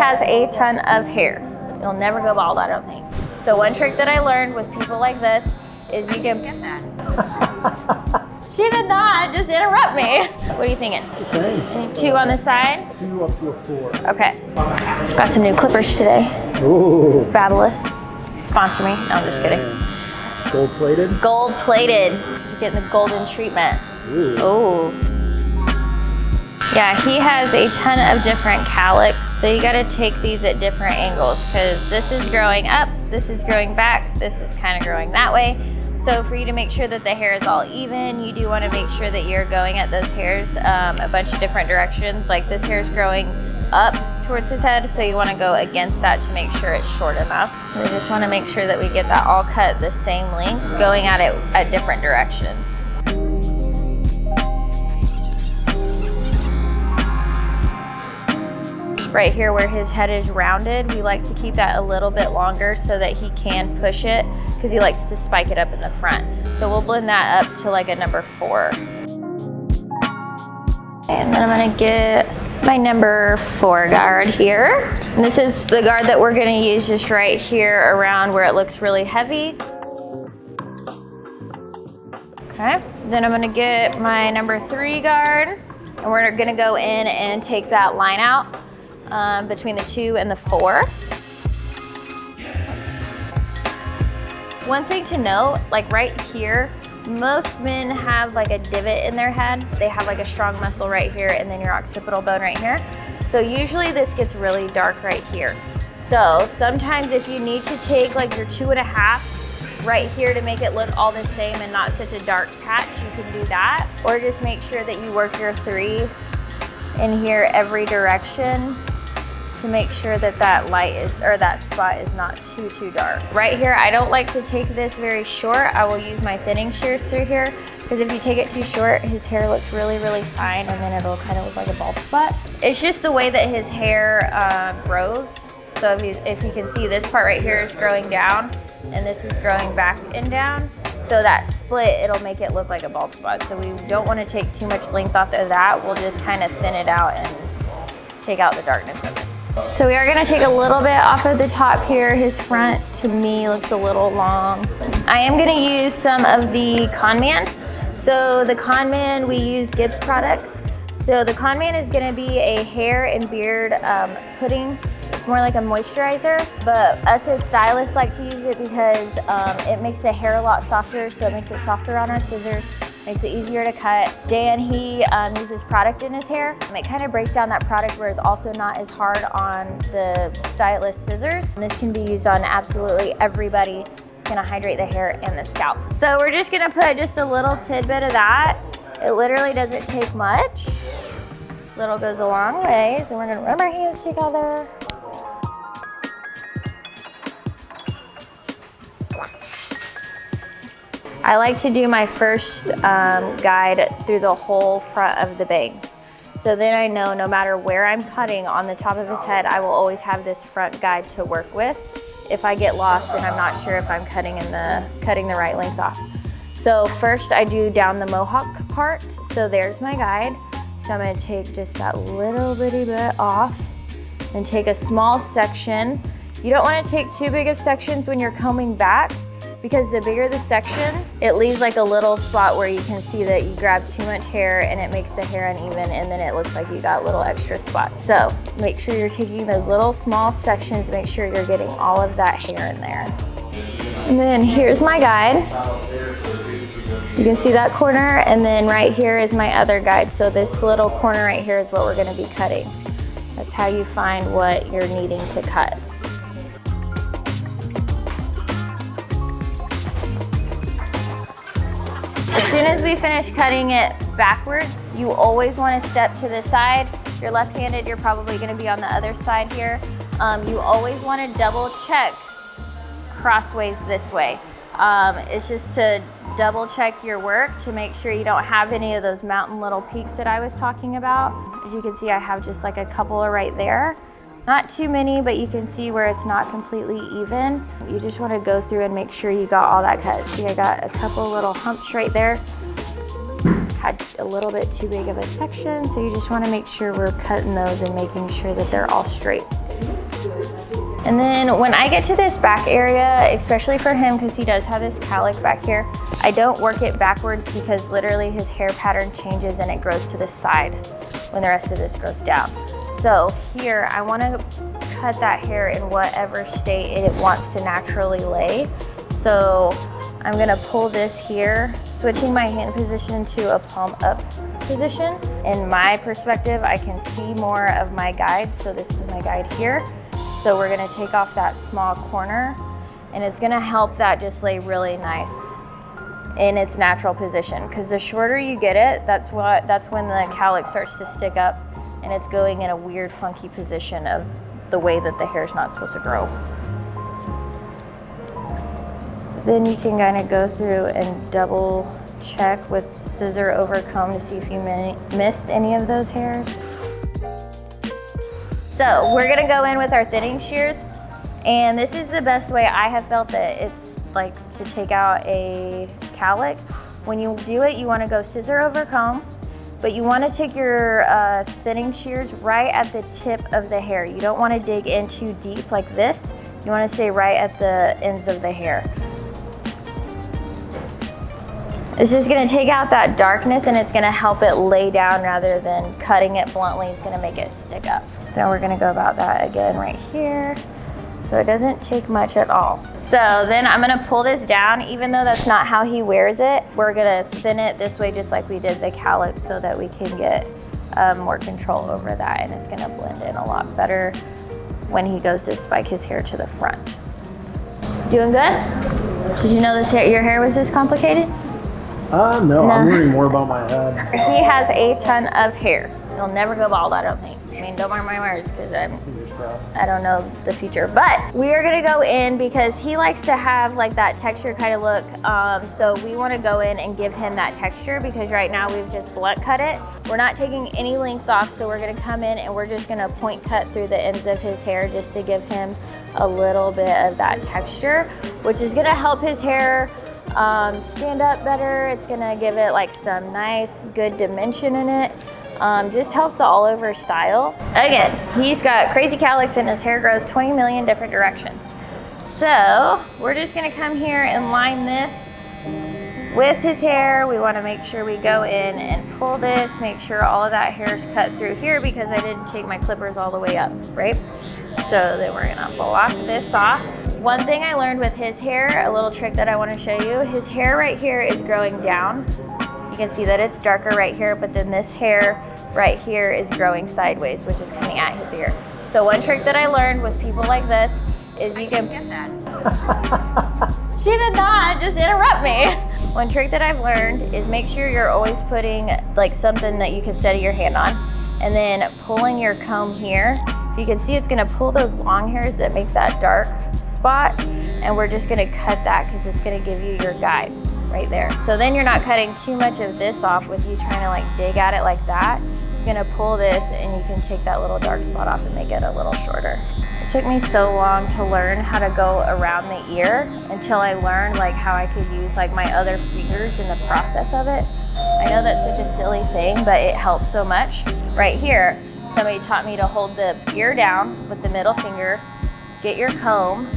has a ton of hair. You'll never go bald, I don't think. So one trick that I learned with people like this is you can get that. She did not just interrupt me. What are you thinking? Same. 2 on the side? 2 up to a 4. Okay. Got some new clippers today. Ooh. Fabulous. Sponsor me. No, I'm just kidding. Gold plated? Gold plated. You're getting the golden treatment. Ooh. Oh. Yeah, he has a ton of different calyx. So you gotta take these at different angles because this is growing up, this is growing back, this is kind of growing that way. So for you to make sure that the hair is all even, you do want to make sure that you're going at those hairs a bunch of different directions. Like this hair is growing up towards his head, so you want to go against that to make sure it's short enough. We just want to make sure that we get that all cut the same length, going at it at different directions. Right here where his head is rounded, we like to keep that a little bit longer so that he can push it because he likes to spike it up in the front. So we'll blend that up to like a number 4. And then I'm gonna get my number 4 guard here. And this is the guard that we're gonna use just right here around where it looks really heavy. Okay, then I'm gonna get my number 3 guard and we're gonna go in and take that line out between the 2 and the 4. One thing to note, like right here, most men have like a divot in their head. They have like a strong muscle right here and then your occipital bone right here. So usually this gets really dark right here. So sometimes if you need to take like your 2.5 right here to make it look all the same and not such a dark patch, you can do that. Or just make sure that you work your 3 in here every direction to make sure that that light is, or that spot is not too dark. Right here, I don't like to take this very short. I will use my thinning shears through here because if you take it too short, his hair looks really fine and then it'll kind of look like a bald spot. It's just the way that his hair grows. So if you can see, this part right here is growing down and this is growing back and down. So that split, it'll make it look like a bald spot. So we don't want to take too much length off of that. We'll just kind of thin it out and take out the darkness of it. So we are gonna take a little bit off of the top here. His front, to me, looks a little long. I am gonna use some of the Conman. So the Conman, we use Gibbs products. So the Conman is gonna be a hair and beard pudding. It's more like a moisturizer, but us as stylists like to use it because it makes the hair a lot softer, so it makes it softer on our scissors. Makes it easier to cut. Dan, he uses product in his hair. It kind of breaks down that product where it's also not as hard on the stylist scissors. And this can be used on absolutely everybody. It's gonna hydrate the hair and the scalp. So we're just gonna put just a little tidbit of that. It literally doesn't take much. Little goes a long way. So we're gonna rub our hands together. I like to do my first guide through the whole front of the bangs. So then I know no matter where I'm cutting on the top of his head, I will always have this front guide to work with if I get lost and I'm not sure if I'm cutting the right length off. So first I do down the mohawk part. So there's my guide. So I'm gonna take just that little bitty bit off and take a small section. You don't wanna take too big of sections when you're combing back, because the bigger the section, it leaves like a little spot where you can see that you grab too much hair and it makes the hair uneven and then it looks like you got little extra spots. So make sure you're taking those little small sections, make sure you're getting all of that hair in there. And then here's my guide. You can see that corner, and then right here is my other guide. So this little corner right here is what we're gonna be cutting. That's how you find what you're needing to cut. As soon as we finish cutting it backwards, you always want to step to the side. If you're left-handed, you're probably going to be on the other side here. You always want to double check crossways this way. It's just to double check your work to make sure you don't have any of those mountain little peaks that I was talking about. As you can see, I have just like a couple right there. Not too many, but you can see where it's not completely even. You just want to go through and make sure you got all that cut. See, I got a couple little humps right there. Had a little bit too big of a section, so you just want to make sure we're cutting those and making sure that they're all straight. And then when I get to this back area, especially for him, because he does have this cowlick back here, I don't work it backwards because literally his hair pattern changes and it grows to the side when the rest of this grows down. So here, I want to cut that hair in whatever state it wants to naturally lay. So I'm gonna pull this here, switching my hand position to a palm up position. In my perspective, I can see more of my guide. So this is my guide here. So we're gonna take off that small corner and it's gonna help that just lay really nice in its natural position. Because the shorter you get it, that's when the cowlick starts to stick up and it's going in a weird funky position of the way that the hair is not supposed to grow. Then you can kind of go through and double check with scissor over comb to see if you missed any of those hairs. So we're gonna go in with our thinning shears, and this is the best way I have felt that it's like to take out a cowlick. When you do it, you wanna go scissor over comb, but you wanna take your thinning shears right at the tip of the hair. You don't wanna dig in too deep like this. You wanna stay right at the ends of the hair. It's just gonna take out that darkness and it's gonna help it lay down rather than cutting it bluntly. It's gonna make it stick up. So we're gonna go about that again right here. So it doesn't take much at all. So then I'm gonna pull this down, even though that's not how he wears it. We're gonna thin it this way just like we did the cowlick so that we can get more control over that, and it's gonna blend in a lot better when he goes to spike his hair to the front. Doing good? Did you know your hair was this complicated? No, I'm learning more about my head. He has a ton of hair. He'll never go bald, I don't think. I mean, don't mark my words, because I don't know the future. But we are gonna go in because he likes to have like that texture kind of look. So we wanna go in and give him that texture because right now we've just blunt cut it. We're not taking any length off, so we're gonna come in and we're just gonna point cut through the ends of his hair just to give him a little bit of that texture, which is gonna help his hair stand up better. It's gonna give it like some nice, good dimension in it. Just helps the all over style. Again, he's got crazy cowlicks and his hair grows 20 million different directions. So we're just gonna come here and line this with his hair. We wanna make sure we go in and pull this, make sure all of that hair is cut through here because I didn't take my clippers all the way up, right? So then we're gonna block this off. One thing I learned with his hair, a little trick that I wanna show you, his hair right here is growing down. You can see that it's darker right here, but then this hair right here is growing sideways, which is coming at his ear. So one trick that I learned with people like this is you can get that. She did not just interrupt me. One trick that I've learned is make sure you're always putting like something that you can steady your hand on, and then pulling your comb here. You can see it's gonna pull those long hairs that make that dark spot, and we're just gonna cut that because it's gonna give you your guide right there. So then you're not cutting too much of this off with you trying to like dig at it like that. It's gonna pull this and you can take that little dark spot off and make it a little shorter. It took me so long to learn how to go around the ear until I learned like how I could use like my other fingers in the process of it. I know that's such a silly thing, but it helps so much. Right here, somebody taught me to hold the ear down with the middle finger, get your comb,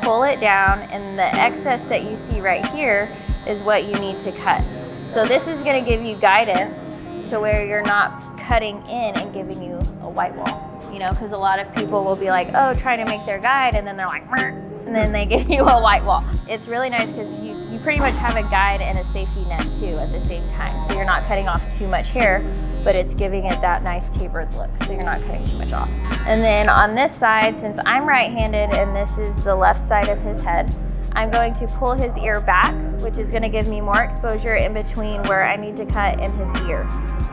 pull it down, and the excess that you see right here is what you need to cut. So this is gonna give you guidance to where you're not cutting in and giving you a white wall. You know, because a lot of people will be like, oh, trying to make their guide, and then they're like, Meh, and then they give you a white wall. It's really nice because you pretty much have a guide and a safety net too at the same time. So you're not cutting off too much hair, but it's giving it that nice tapered look. So you're not cutting too much off. And then on this side, since I'm right-handed and this is the left side of his head, I'm going to pull his ear back, which is gonna give me more exposure in between where I need to cut in his ear.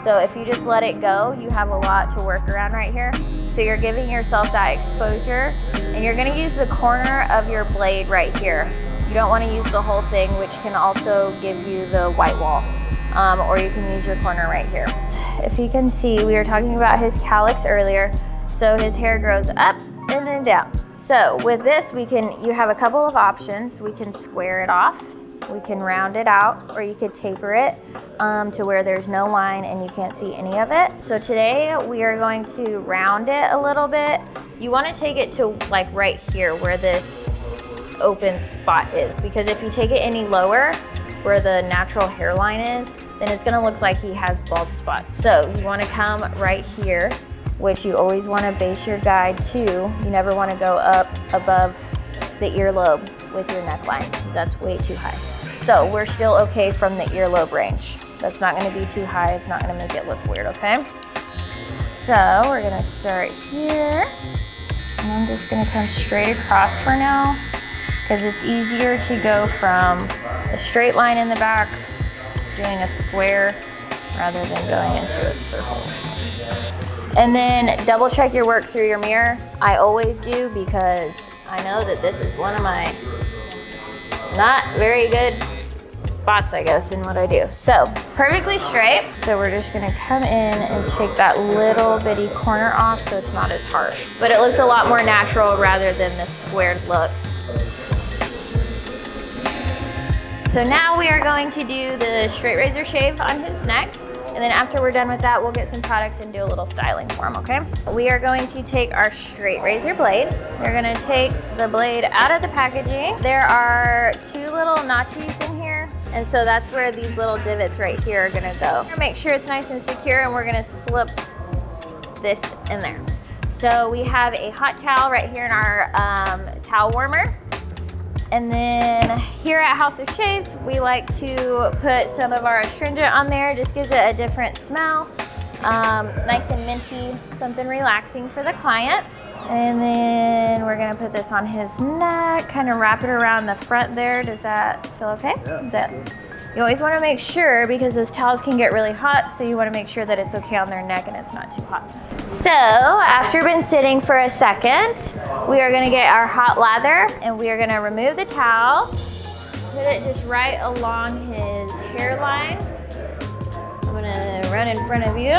So if you just let it go, you have a lot to work around right here. So you're giving yourself that exposure, and you're gonna use the corner of your blade right here. You don't wanna use the whole thing, which can also give you the white wall, or you can use your corner right here. If you can see, we were talking about his cowlicks earlier. So his hair grows up and then down. So with this, you have a couple of options. We can square it off we can round it out, or you could taper it to where there's no line and you can't see any of it. So today we are going to round it a little bit. You want to take it to like right here where this open spot is, because if you take it any lower where the natural hairline is, then it's gonna look like he has bald spots. So you wanna come right here, which you always wanna base your guide to. You never wanna go up above the earlobe with your neckline. That's way too high. So we're still okay from the earlobe range. That's not gonna be too high. It's not gonna make it look weird, okay? So we're gonna start here. And I'm just gonna come straight across for now, because it's easier to go from a straight line in the back, doing a square, rather than going into a circle. And then double check your work through your mirror. I always do, because I know that this is one of my not very good spots, I guess, in what I do. So perfectly straight. So we're just gonna come in and take that little bitty corner off so it's not as harsh. But it looks a lot more natural rather than the squared look. So now we are going to do the straight razor shave on his neck. And then after we're done with that, we'll get some products and do a little styling for him, okay? We are going to take our straight razor blade. We're gonna take the blade out of the packaging. There are 2 little notches in here. And so that's where these little divots right here are gonna go. Make sure it's nice and secure, and we're gonna slip this in there. So we have a hot towel right here in our towel warmer. And then here at House of Shaves, we like to put some of our astringent on there. Just gives it a different smell. Nice and minty, something relaxing for the client. And then we're gonna put this on his neck, kind of wrap it around the front there. Does that feel okay? Yeah. You always wanna make sure, because those towels can get really hot, so you wanna make sure that it's okay on their neck and it's not too hot. So after been sitting for a second, we are gonna get our hot lather, and we are gonna remove the towel, put it just right along his hairline. I'm gonna run in front of you.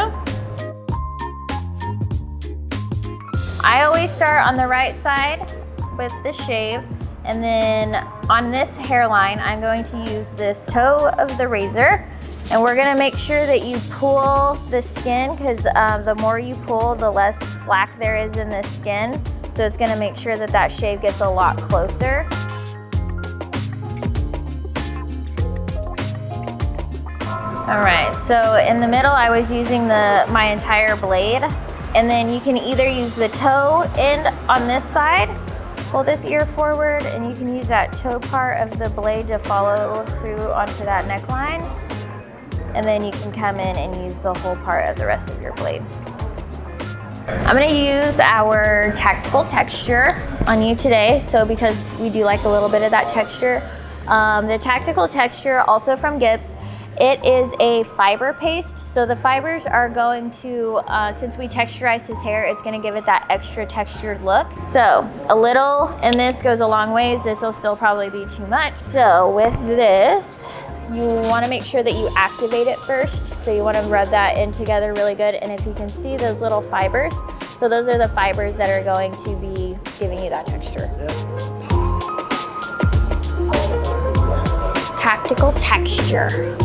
I always start on the right side with the shave, and then on this hairline, I'm going to use this toe of the razor, and we're gonna make sure that you pull the skin, because the more you pull, the less slack there is in the skin. So it's gonna make sure that that shave gets a lot closer. All right, so in the middle, I was using my entire blade, and then you can either use the toe end on this side, pull this ear forward, and you can use that toe part of the blade to follow through onto that neckline. And then you can come in and use the whole part of the rest of your blade. I'm gonna use our tactical texture on you today. So because we do like a little bit of that texture. The tactical texture, also from Gibbs, it is a fiber paste. So the fibers are going to, since we texturize his hair, it's gonna give it that extra textured look. So a little, and this goes a long ways. This will still probably be too much. So with this, you wanna make sure that you activate it first. So you wanna rub that in together really good. And if you can see those little fibers, so those are the fibers that are going to be giving you that texture. Tactical texture.